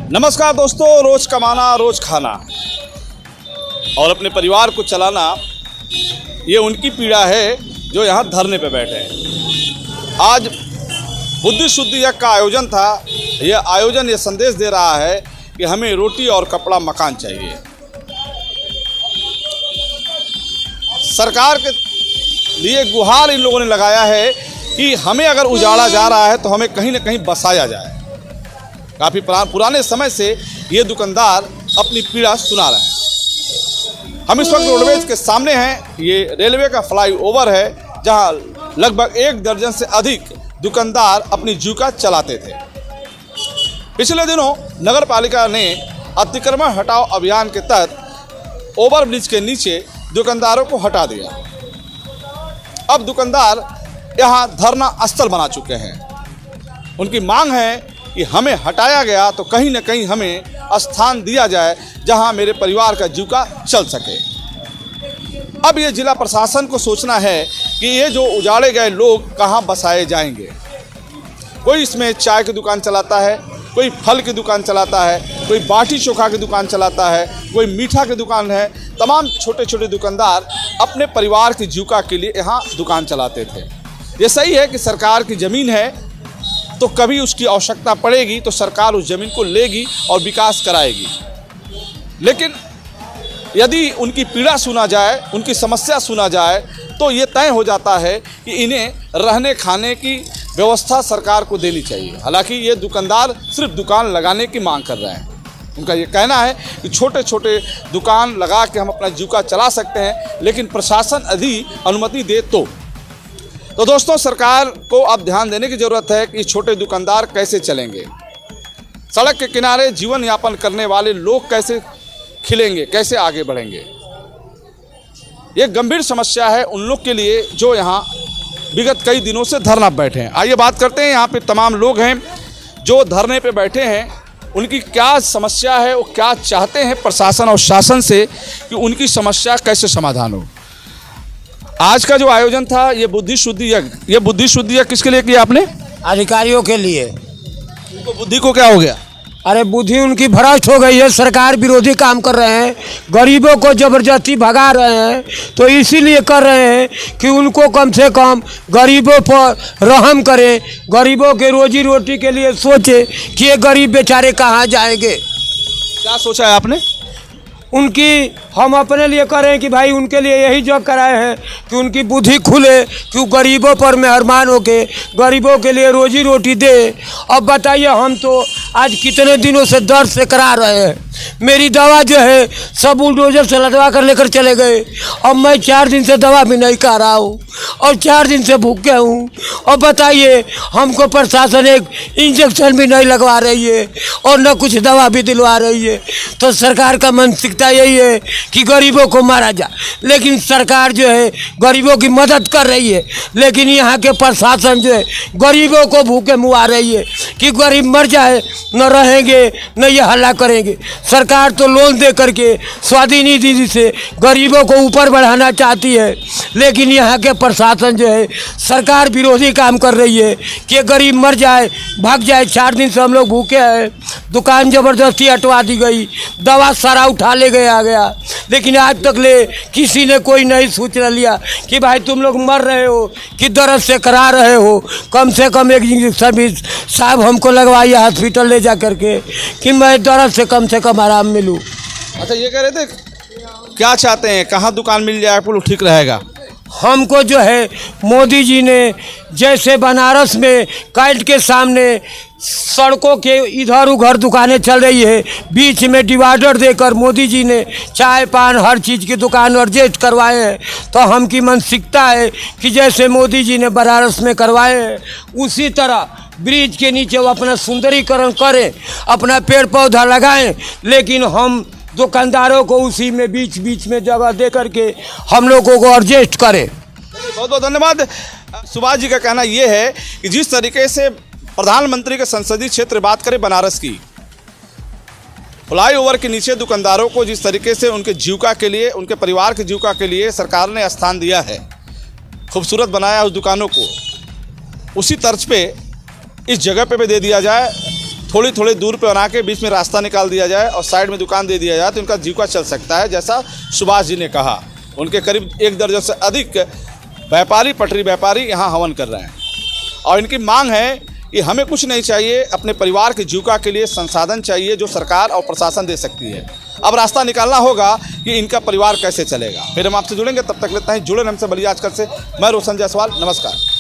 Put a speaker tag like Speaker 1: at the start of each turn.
Speaker 1: नमस्कार दोस्तों, रोज कमाना रोज खाना और अपने परिवार को चलाना, ये उनकी पीड़ा है जो यहाँ धरने पे बैठे हैं। आज बुद्धि शुद्धि यज्ञ का आयोजन था। यह आयोजन ये संदेश दे रहा है कि हमें रोटी और कपड़ा मकान चाहिए। सरकार के लिए गुहार इन लोगों ने लगाया है कि हमें अगर उजाड़ा जा रहा है तो हमें कहीं ना कहीं बसाया जाए। काफ़ी पुराने समय से ये दुकानदार अपनी पीड़ा सुना रहे हैं। हम इस वक्त रोडवेज के सामने हैं। ये रेलवे का फ्लाईओवर है जहां लगभग 1 दर्जन से अधिक दुकानदार अपनी जीविका चलाते थे। पिछले दिनों नगर पालिका ने अतिक्रमण हटाओ अभियान के तहत ओवरब्रिज के नीचे दुकानदारों को हटा दिया। अब दुकानदार यहाँ धरना स्थल बना चुके हैं। उनकी मांग है कि हमें हटाया गया तो कहीं न कहीं हमें स्थान दिया जाए जहां मेरे परिवार का जीविका चल सके। अब ये जिला प्रशासन को सोचना है कि ये जो उजाड़े गए लोग कहां बसाए जाएंगे। कोई इसमें चाय की दुकान चलाता है, कोई फल की दुकान चलाता है, कोई बाटी चोखा की दुकान चलाता है, कोई मीठा की दुकान है। तमाम छोटे छोटे दुकानदार अपने परिवार की जीविका के लिए यहाँ दुकान चलाते थे। ये सही है कि सरकार की ज़मीन है तो कभी उसकी आवश्यकता पड़ेगी तो सरकार उस ज़मीन को लेगी और विकास कराएगी। लेकिन यदि उनकी पीड़ा सुना जाए, उनकी समस्या सुना जाए तो ये तय हो जाता है कि इन्हें रहने खाने की व्यवस्था सरकार को देनी चाहिए। हालांकि ये दुकानदार सिर्फ दुकान लगाने की मांग कर रहे हैं। उनका ये कहना है कि छोटे छोटे दुकान लगा के हम अपना जीविका चला सकते हैं, लेकिन प्रशासन यदि अनुमति दे तो दोस्तों सरकार को अब ध्यान देने की ज़रूरत है कि छोटे दुकानदार कैसे चलेंगे। सड़क के किनारे जीवन यापन करने वाले लोग कैसे खिलेंगे, कैसे आगे बढ़ेंगे। ये गंभीर समस्या है उन लोग के लिए जो यहाँ विगत कई दिनों से धरना पे बैठे हैं। आइए बात करते हैं, यहाँ पे तमाम लोग हैं जो धरने पे बैठे हैं। उनकी क्या समस्या है, वो क्या चाहते हैं प्रशासन और शासन से कि उनकी समस्या कैसे समाधान हो। आज का जो आयोजन था ये बुद्धि शुद्धि यज्ञ, ये बुद्धि शुद्धि यज्ञ किसके लिए किया आपने?
Speaker 2: अधिकारियों के लिए।
Speaker 1: उनको बुद्धि को क्या हो गया?
Speaker 2: अरे बुद्धि उनकी भ्रष्ट हो गई है, सरकार विरोधी काम कर रहे हैं, गरीबों को जबरदस्ती भगा रहे हैं। तो इसीलिए कर रहे हैं कि उनको कम से कम गरीबों पर रहम करें, गरीबों के रोजी रोटी के लिए सोचे कि ये गरीब बेचारे कहाँ जाएंगे।
Speaker 1: क्या सोचा है आपने?
Speaker 2: उनकी हम अपने लिए करें कि भाई उनके लिए यही जग कराए हैं कि उनकी बुद्धि खुले, कि वो गरीबों पर मेहरबान होके गरीबों के लिए रोजी रोटी दे। अब बताइए, हम तो आज कितने दिनों से दर्द से करा रहे हैं। मेरी दवा जो है सब बुलडोजर से लदवा कर लेकर चले गए। अब मैं 4 दिन से दवा भी नहीं खा रहा हूँ और 4 दिन से भूखे हूँ। और बताइए, हमको प्रशासन एक इंजेक्शन भी नहीं लगवा रही है और न कुछ दवा भी दिलवा रही है। तो सरकार का मानसिकता यही है कि गरीबों को मारा जा, लेकिन सरकार जो है गरीबों की मदद कर रही है, लेकिन यहाँ के प्रशासन जो है गरीबों को भूखे मुआ रही है कि गरीब मर जाए, न रहेंगे न ये हल्ला करेंगे। सरकार तो लोन दे करके स्वाधीन निधि से गरीबों को ऊपर बढ़ाना चाहती है, लेकिन यहाँ के प्रशासन जो है सरकार विरोधी काम कर रही है कि गरीब मर जाए, भाग जाए। 4 दिन से हम लोग भूखे हैं। दुकान ज़बरदस्ती हटवा दी गई, दवा सारा उठा ले गया, लेकिन आज तक ले किसी ने कोई नहीं सूचना लिया कि भाई तुम लोग मर रहे हो कि दर्द से करा रहे हो। कम से कम एक इंजेक्शन भी साहब हमको लगवाइए हॉस्पिटल ले जा करके कि मैं दर्द से कम आराम मिलूँ।
Speaker 1: अच्छा, ये कह रहे थे क्या चाहते हैं, कहाँ दुकान मिल जाए आपको ठीक रहेगा?
Speaker 2: हमको जो है मोदी जी ने जैसे बनारस में कैंट के सामने सड़कों के इधर उधर दुकानें चल रही है, बीच में डिवाइडर देकर मोदी जी ने चाय पान हर चीज़ की दुकान एडजस्ट करवाए हैं। तो हमकी मानसिकता है कि जैसे मोदी जी ने बनारस में करवाए हैं उसी तरह ब्रिज के नीचे वो अपना सुंदरीकरण करें, अपना पेड़ पौधा लगाएं, लेकिन हम दुकानदारों को उसी में बीच में जगह दे करके हम लोगों को एडजस्ट करें।
Speaker 1: बहुत बहुत धन्यवाद। सुभाष जी का कहना ये है कि जिस तरीके से प्रधानमंत्री के संसदीय क्षेत्र बात करें बनारस की, फ्लाईओवर के नीचे दुकानदारों को जिस तरीके से उनके जीविका के लिए, उनके परिवार की जीविका के लिए सरकार ने स्थान दिया है, खूबसूरत बनाया उस दुकानों को, उसी तर्ज पे इस जगह पे भी दे दिया जाए। थोड़ी थोड़ी दूर पे बना के बीच में रास्ता निकाल दिया जाए और साइड में दुकान दे दिया जाए तो इनका जीविका चल सकता है। जैसा सुभाष जी ने कहा, उनके करीब 1 दर्जन से अधिक व्यापारी, पटरी व्यापारी यहाँ हवन कर रहे हैं और इनकी मांग है कि हमें कुछ नहीं चाहिए, अपने परिवार की जीविका के लिए संसाधन चाहिए जो सरकार और प्रशासन दे सकती है। अब रास्ता निकालना होगा कि इनका परिवार कैसे चलेगा। फिर हम आपसे जुड़ेंगे, तब तक लेते हैं जुड़े हमसे बलिया आजकल से। मैं रोशन जायसवाल, नमस्कार।